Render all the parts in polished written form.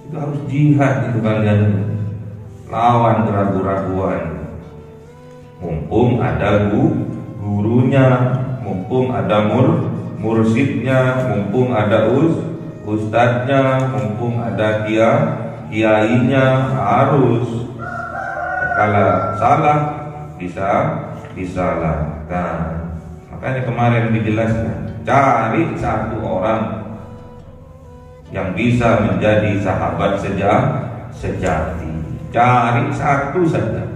Itu harus jihad itu kalian, lawan keraguan-raguan. Mumpung ada gurunya, mumpung ada mursidnya, mumpung ada ustadznya, mumpung ada kiainya, harus kalau salah bisa disalahkan. Makanya kemarin dijelaskan, cari satu orang yang bisa menjadi sahabat sejati. Cari satu saja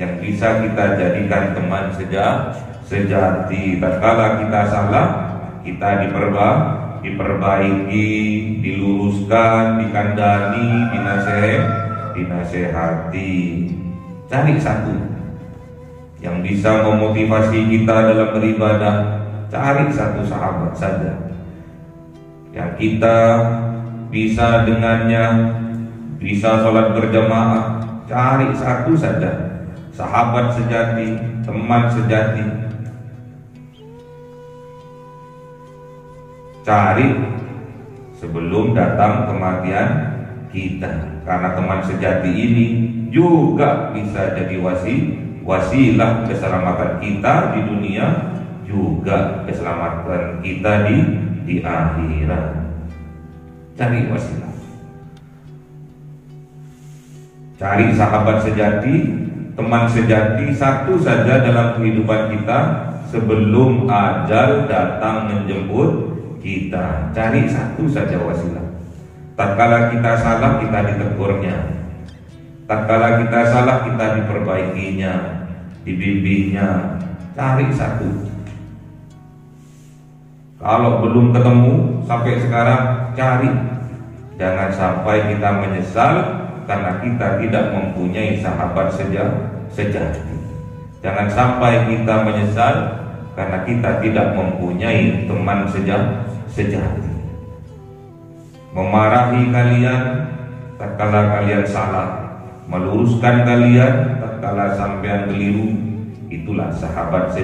yang bisa kita jadikan teman sejati. Tatkala kita salah, kita diperbaiki, diluruskan, dikandani, dinasehati. Cari satu yang bisa memotivasi kita dalam beribadah. Cari satu sahabat saja yang kita bisa dengannya, bisa sholat berjamaah. Cari satu saja sahabat sejati, teman sejati. Cari sebelum datang kematian kita, karena teman sejati ini juga bisa jadi wasilah keselamatan kita di dunia, juga keselamatan kita di akhirat. Cari wasilah, cari sahabat sejati, teman sejati, satu saja dalam kehidupan kita sebelum ajal datang menjemput kita. Cari satu saja wasilah. Tatkala kita salah, kita ditegurnya. Tatkala kita salah, kita diperbaikinya, dibimbingnya. Cari satu. Kalau belum ketemu sampai sekarang, cari. Jangan sampai kita menyesal karena kita tidak mempunyai sahabat sejati. Jangan sampai kita menyesal karena kita tidak mempunyai teman sejati. Memarahi kalian tatkala kalian salah, meluruskan kalian tatkala sampean keliru, itulah sahabat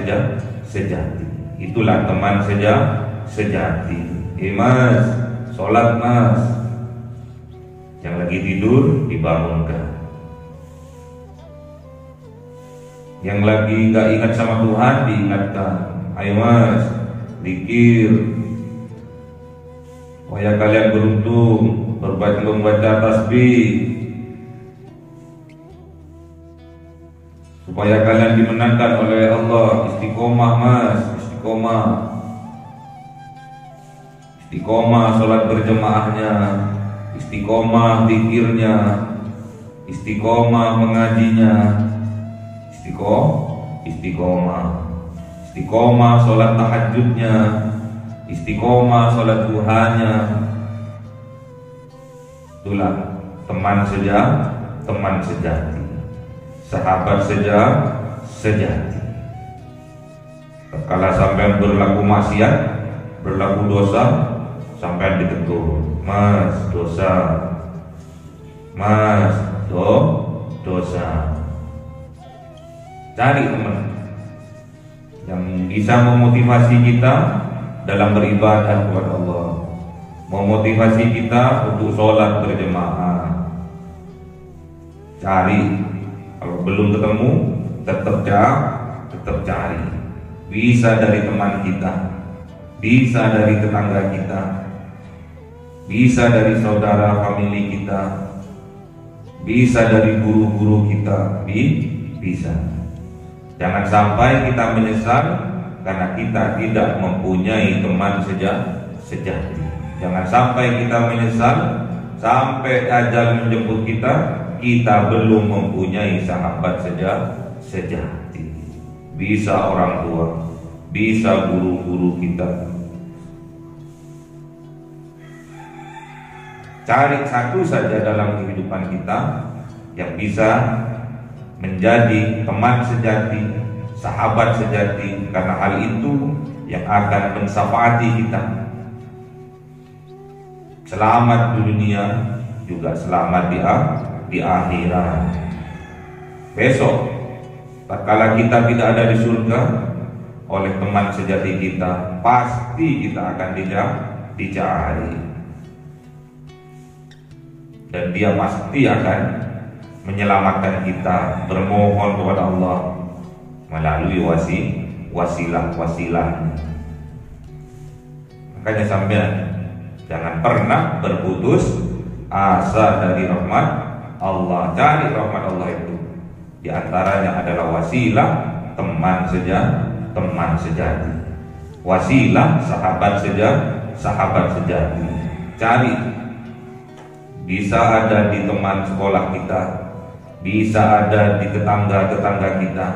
sejati. Itulah teman sejati. Mas, sholat mas. Yang lagi tidur dibangunkan. Yang lagi gak ingat sama Tuhan diingatkan. Ayo mas, zikir. Supaya kalian beruntung membaca tasbih. Supaya kalian dimenangkan oleh Allah. Istiqomah mas, istiqomah. Istiqomah sholat berjemaahnya, istiqomah zikirnya, istiqomah mengajinya, istiqomah sholat tahajudnya, istiqomah sholat duhanya. Itulah teman sejati, sahabat sejati. Kalau sampai berlaku maksiat, berlaku dosa, sampai ditegur, mas dosa, mas dosa. Cari teman yang bisa memotivasi kita dalam beribadah kepada Allah, memotivasi kita untuk sholat berjemaah. Cari, kalau belum ketemu tetap cari. Bisa dari teman kita, bisa dari tetangga kita, bisa dari saudara famili kita, bisa dari guru-guru kita, bisa. Jangan sampai kita menyesal karena kita tidak mempunyai teman sejati. Jangan sampai kita menyesal sampai ajal menjemput kita belum mempunyai sahabat sejati. Bisa orang tua, bisa guru-guru kita. Cari satu saja dalam kehidupan kita yang bisa menjadi teman sejati, sahabat sejati, karena hal itu yang akan mensyafaati kita selamat di dunia, juga selamat di akhirat. Besok tatkala kita tidak ada di surga, oleh teman sejati kita pasti kita akan dicari. dan dia pasti akan menyelamatkan kita. Bermohon kepada Allah melalui wasilah-wasilahnya. Makanya sampean jangan pernah berputus asa dari rahmat Allah. Cari rahmat Allah itu. Di antaranya adalah wasilah teman sejati. Wasilah sahabat sejati. Cari. Bisa ada di teman sekolah kita, bisa ada di tetangga-tetangga kita,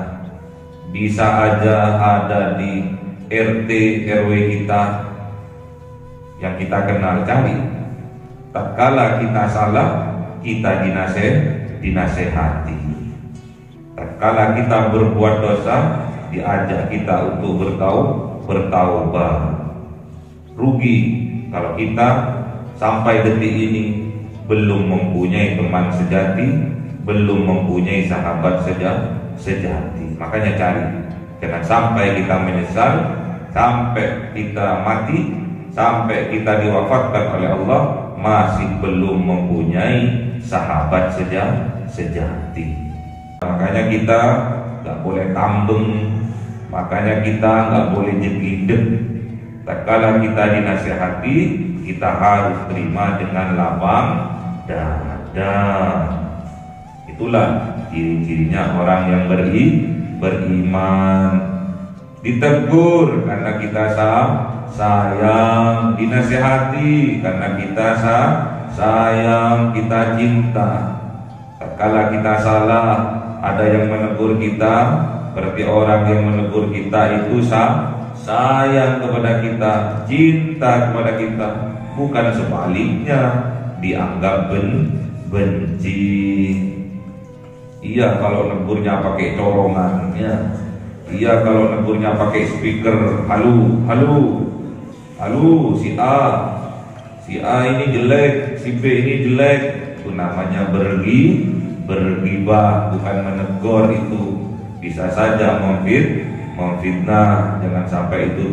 bisa aja ada di RT RW kita yang kita kenal. Cari. Tatkala kita salah, kita dinasehati. Tatkala kita berbuat dosa, diajak kita untuk bertaubat. Rugi kalau kita sampai detik ini belum mempunyai teman sejati, belum mempunyai sahabat sejati. Makanya cari. Jangan sampai kita menyesal, sampai kita mati, sampai kita diwafatkan oleh Allah masih belum mempunyai sahabat sejati. Makanya kita nggak boleh tambeng, makanya kita nggak boleh jedidek. Tatkala kita dinasihati, kita harus terima dengan lapang dada. Itulah ciri-cirinya orang yang beriman. Ditegur karena kita sayang, dinasihati karena kita sayang, kita cinta. Tatkala kita salah, ada yang menegur kita, berarti orang yang menegur kita itu sayang kepada kita, cinta kepada kita. Bukan sebaliknya, dianggap benci. Iya kalau negurnya pakai corongannya, iya kalau negurnya pakai speaker, halo si A ini jelek, si B ini jelek. Itu namanya bergibah, bukan menegur. Itu bisa saja memfitnah. Jangan sampai itu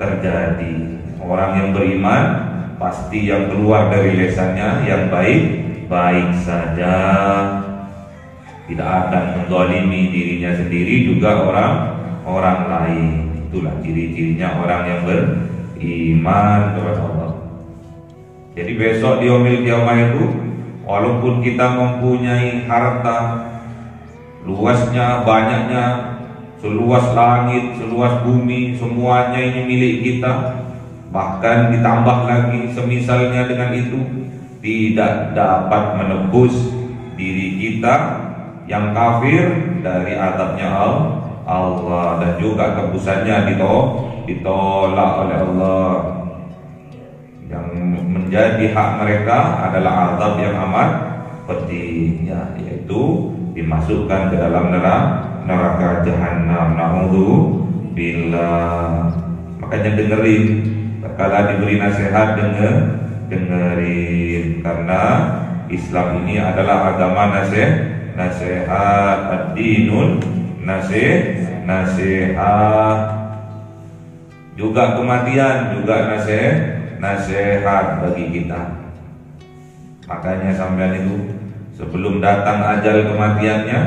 terjadi. Orang yang beriman pasti yang keluar dari lisannya yang baik saja, tidak akan menzalimi dirinya sendiri juga orang lain. Itulah ciri-cirinya orang yang beriman kepada Allah. Jadi besok di yaumil qiyamah itu, walaupun kita mempunyai harta luasnya, banyaknya, seluas langit, seluas bumi, semuanya ini milik kita, bahkan ditambah lagi semisalnya dengan itu, tidak dapat menebus diri kita yang kafir dari azabnya Allah, dan juga tebusannya ditolak oleh Allah. Yang menjadi hak mereka adalah azab yang amat pedih, yaitu dimasukkan ke dalam neraka jahanam. Na'udzubillah. Makanya dengerin, kalau diberi nasihat dengerin, karena Islam ini adalah agama nasihat, ad-dinun nasihat. Juga kematian juga nasihat bagi kita. Makanya sampean itu sebelum datang ajal kematiannya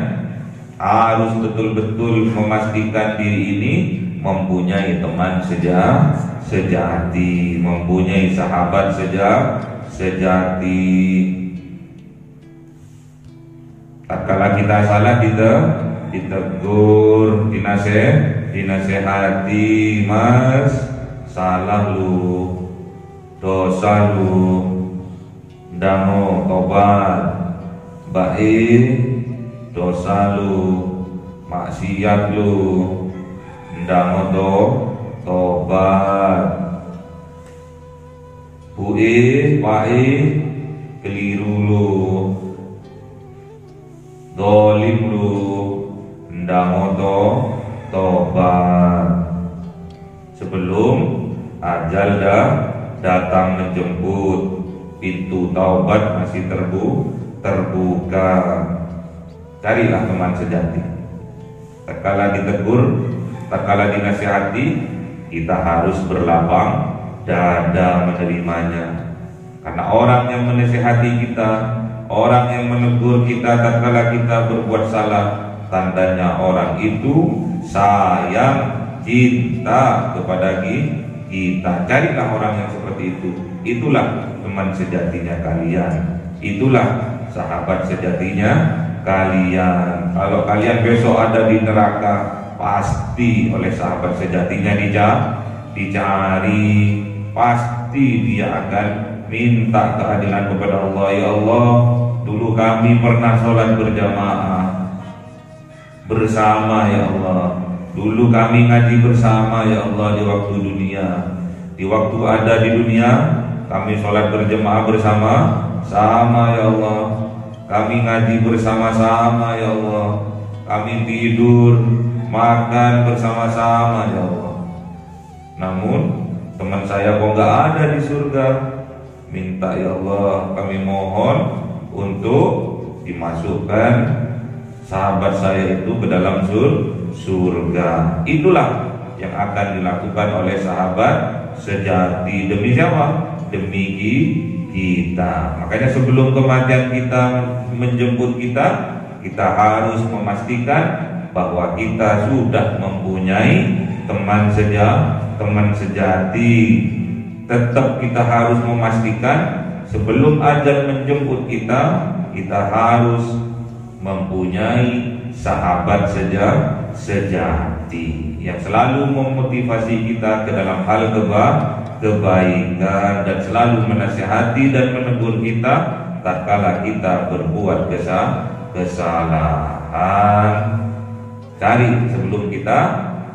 harus betul-betul memastikan diri ini mempunyai teman sejati, mempunyai sahabat sejati. Tatkala kita salah, ditegur, dinasehati, mas, salah lu, dosa lu, ndango tobat, baik, dosa lu, maksiat lu, ndango tobat, buih, baik, keliru lu, dolim lu, ndango tobat. Sebelum ajal datang menjemput, pintu taubat masih terbuka. Carilah teman sejati. Tatkala ditegur, tatkala dinasihati, kita harus berlapang dada menerimanya. Karena orang yang menasihati kita, orang yang menegur kita tatkala kita berbuat salah, tandanya orang itu sayang, cinta kepada kita. Carilah orang yang seperti itu. Itulah teman sejatinya kalian. Itulah sahabat sejatinya kalian. Kalau kalian besok ada di neraka, pasti oleh sahabat sejatinya dicari. Pasti dia akan minta keadilan kepada Allah. Ya Allah, dulu kami pernah sholat berjamaah bersama ya Allah. Dulu kami ngaji bersama ya Allah di waktu dunia. Di waktu ada di dunia, kami sholat berjamaah bersama ya Allah. Kami ngaji bersama-sama ya Allah. Kami tidur, makan bersama-sama ya Allah. Namun teman saya kok nggak ada di surga. Minta ya Allah, kami mohon untuk dimasukkan sahabat saya itu ke dalam surga. Itulah yang akan dilakukan oleh sahabat sejati. Demi siapa? Demi kita. Makanya sebelum kematian kita menjemput kita, kita harus memastikan bahwa kita sudah mempunyai teman sejati. Tetap kita harus memastikan sebelum ajal menjemput kita, kita harus mempunyai sahabat sejati yang selalu memotivasi kita ke dalam hal kebaikan dan selalu menasihati dan menegur kita tatkala kita berbuat kesalahan. Cari sebelum kita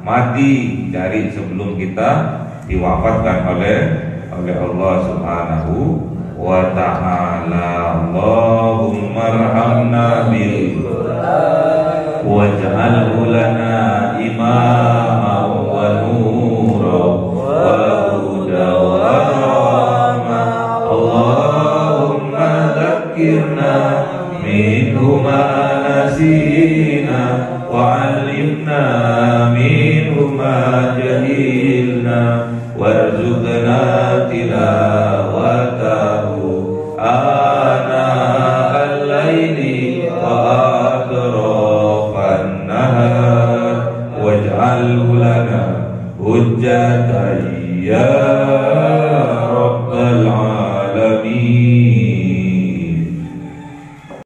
mati, cari sebelum kita diwafatkan oleh Allah Subhanahu wa ta'ala. Allahumma arhamna bil Qur'an waj'alhu lana imama wa nura wa huda wa rahmah. Allahumma dhakkirna minhu ma nasina wa 'allimna minhu ma jahilna warzuqna tilawah